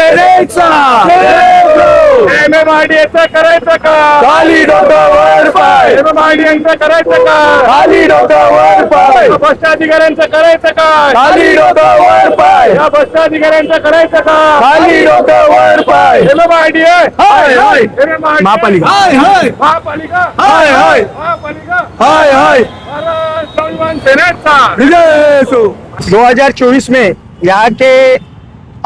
सेनेचा MMRDA करायचं का? खाली डोकं वर पाय, MMRDA करायचं का? खाली डोकं वर पाय, या भ्रष्टाधिकाऱ्यांचं करायचं का? खाली डोकं वर पाय, या भ्रष्टाधिकाऱ्यांचं करायचं का? खाली डोकं वर पाय. MMRDA हाय हाय MMRDA महापालिका, हाय हाय महापालिका हाय हाय महापालिका हाय हाय महाराष्ट्र नवनिर्माण सेनेचा विजय असो. 2024 में यहाँ के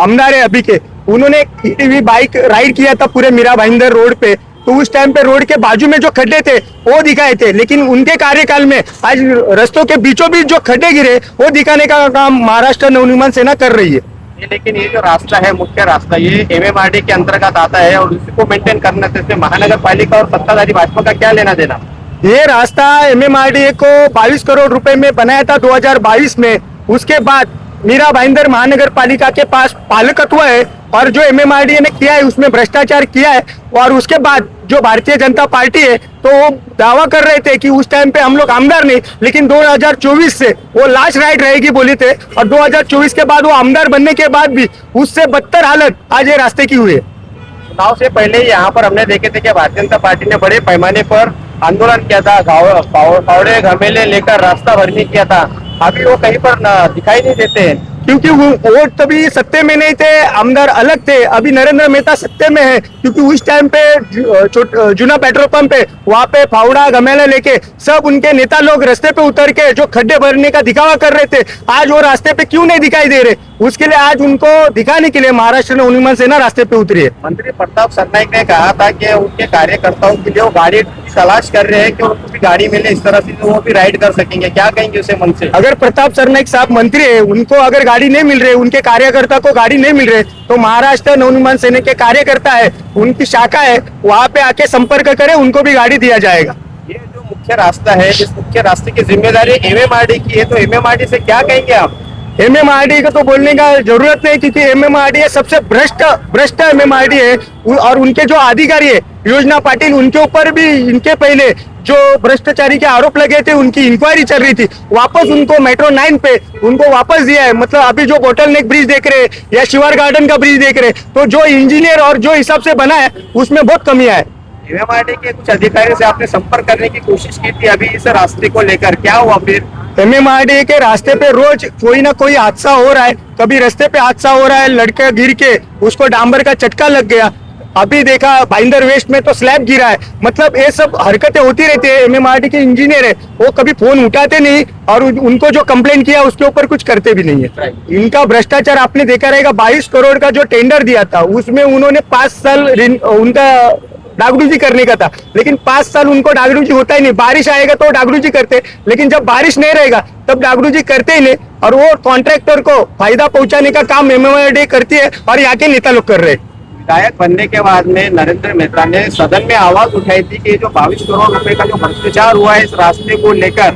आमदार है अभी के, उन्होंने ईटीवी बाइक राइड किया था पूरे मीरा भाईंदर रोड पे, तो उस टाइम पे रोड के बाजू में जो खड्डे थे वो दिखाए थे, लेकिन उनके कार्यकाल में आज रस्तों के बीचों बीच जो खड्डे गिरे वो दिखाने का काम महाराष्ट्र नवनिर्माण सेना कर रही है। लेकिन ये जो रास्ता है, मुख्य रास्ता, ये MMRDA के अंतर्गत आता है और उसी को मेंटेन करने से महानगर पालिका और सत्ताधारी भाजपा का क्या लेना देना? ये रास्ता MMRDA को 22 करोड़ रुपए में बनाया था 2022 में। उसके बाद मीरा भाईंदर महानगर पालिका के पास पालकत्व है और जो MMRDA ने किया है उसमें भ्रष्टाचार किया है। और उसके बाद जो भारतीय जनता पार्टी है तो वो दावा कर रहे थे कि उस टाइम पे हम लोग आमदार नहीं, लेकिन 2024 से वो लास्ट राइट रहेगी बोले थे, और 2024 के बाद वो आमदार बनने के बाद भी उससे बदतर हालत आज ये रास्ते की हुई है। चुनाव से पहले यहाँ पर हमने देखे थे कि भारतीय जनता पार्टी ने बड़े पैमाने पर आंदोलन किया था, फावड़े घमेले लेकर रास्ता भरनी किया था। अभी वो कहीं पर दिखाई नहीं देते हैं, क्योंकि वो तभी सत्ते में नहीं थे, आमदार अलग थे। अभी नरेंद्र मेहता सत्ते में है, क्योंकि उस टाइम पे जूना पेट्रोल पंप है, वहाँ पे फावड़ा घमेला लेके सब उनके नेता लोग रास्ते पे उतर के जो खड्डे भरने का दिखावा कर रहे थे। आज वो रास्ते पे क्यों नहीं दिखाई दे रहे, उसके लिए आज उनको दिखाने के लिए महाराष्ट्र नवनिर्माण सेना रास्ते पे उतरी है। मंत्री प्रताप सरनाईक ने कहा था कि उनके कार्यकर्ताओं के लिए वो गाड़ी तलाश कर रहे हैं कि उनको भी गाड़ी मिले, इस तरह से वो भी राइड कर सकेंगे। क्या कहेंगे उसे मन से? अगर प्रताप सरनाईक साहब मंत्री है, उनको अगर गाड़ी नहीं मिल रही, उनके कार्यकर्ता को गाड़ी नहीं मिल रही, तो महाराष्ट्र नवनिर्माण सेना के कार्यकर्ता है, उनकी शाखा है, वहाँ पे आके संपर्क करें, उनको भी गाड़ी दिया जाएगा। ये जो मुख्य रास्ता है, इस मुख्य रास्ते की जिम्मेदारी MMRDA की है, तो MMRDA से क्या कहेंगे आप? MMRDA को तो बोलने का जरूरत नहीं, क्योंकि MMRDA सबसे भ्रष्ट MMRDA है। और उनके जो अधिकारी है योजना पाटिल, उनके ऊपर भी इनके पहले जो भ्रष्टाचारी के आरोप लगे थे उनकी इंक्वायरी चल रही थी, वापस उनको मेट्रो 9 पे उनको वापस दिया है। मतलब अभी जो बोटल नेक ब्रिज देख रहे हैं या शिवार गार्डन का ब्रिज देख रहे हैं, तो जो इंजीनियर और जो हिसाब से बना है उसमें बहुत कमियां है। MMRDA के कुछ अधिकारियों से आपने संपर्क करने की कोशिश की थी अभी इस रास्ते को लेकर, क्या हुआ फिर? MMRDA के रास्ते पे रोज कोई ना कोई हादसा हो रहा है, कभी रास्ते पे हादसा हो रहा है, लड़का गिर के उसको डांबर का चटका लग गया। अभी देखा भाईंदर वेस्ट में तो स्लैब गिरा है। मतलब ये सब हरकतें होती रहती है। MMRDA के इंजीनियर है, वो कभी फोन उठाते नहीं और उनको जो कंप्लेंट किया उसके ऊपर कुछ करते भी नहीं है। इनका भ्रष्टाचार आपने देखा रहेगा, 22 करोड़ का जो टेंडर दिया था उसमें उन्होंने 5 साल उनका डागडूजी करने का था, लेकिन 5 साल उनको डागडूजी होता ही नहीं। बारिश आएगा तो डागडूजी करते, लेकिन जब बारिश नहीं रहेगा तब डागडूजी करते ही नहीं, और वो कॉन्ट्रैक्टर को फायदा पहुंचाने का काम MMRDA करती है और यहाँ के नेता लोग कर रहे हैं। विधायक बनने के बाद में नरेंद्र मेहता ने सदन में आवाज उठाई थी कि जो 22 करोड़ रुपए का जो भ्रष्टाचार हुआ है इस रास्ते को लेकर,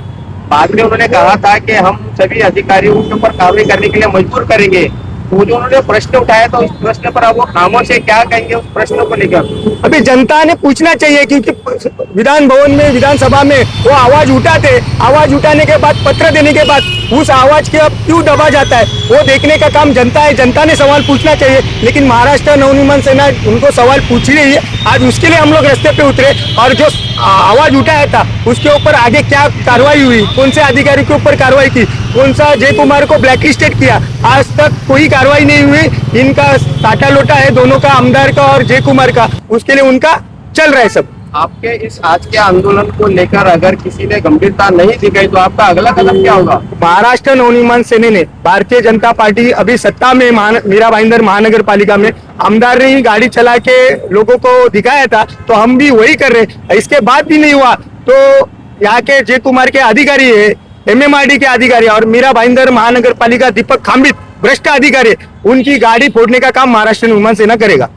बाद में उन्होंने कहा था कि हम सभी अधिकारियों के ऊपर कार्रवाई करने के लिए मजबूर करेंगे। तो जो उन्होंने प्रश्न उठाया था उस प्रश्न पर अब वो खामोश है, क्या कहेंगे उस प्रश्न को लेकर? अभी जनता ने पूछना चाहिए, क्योंकि विधान भवन में, विधानसभा में वो आवाज उठाते, आवाज उठाने के बाद पत्र देने के बाद उस आवाज के अब क्यों दबा जाता है, वो देखने का काम जनता है। जनता ने सवाल पूछना चाहिए, लेकिन महाराष्ट्र नवनिर्माण सेना उनको सवाल पूछ रही है। आज उसके लिए हम लोग रास्ते पे उतरे और जो आवाज उठाया था उसके ऊपर आगे क्या कार्रवाई हुई, कौन से अधिकारी के ऊपर कार्रवाई की, कौन सा जय कुमार को ब्लैकलिस्टेड किया, आज तक कोई कार्रवाई नहीं हुई। इनका साटा लोटा है दोनों का, आमदार का और जय कुमार का, उसके लिए उनका चल रहा है सब। आपके इस आज के आंदोलन को लेकर अगर किसी ने गंभीरता नहीं दिखाई तो आपका अगला कदम क्या होगा? महाराष्ट्र नवनिर्माण सेना ने, भारतीय जनता पार्टी अभी सत्ता में मीरा भाईंदर महानगर पालिका में आमदार ने ही गाड़ी चला के लोगों को दिखाया था, तो हम भी वही कर रहे। इसके बाद भी नहीं हुआ तो यहाँ के जय कुमार के अधिकारी है, MMRDA के अधिकारी और मीरा भाईंदर महानगर पालिका दीपक खांबित भ्रष्ट अधिकारी, उनकी गाड़ी फोड़ने का काम महाराष्ट्र नवनिर्माण सेना करेगा।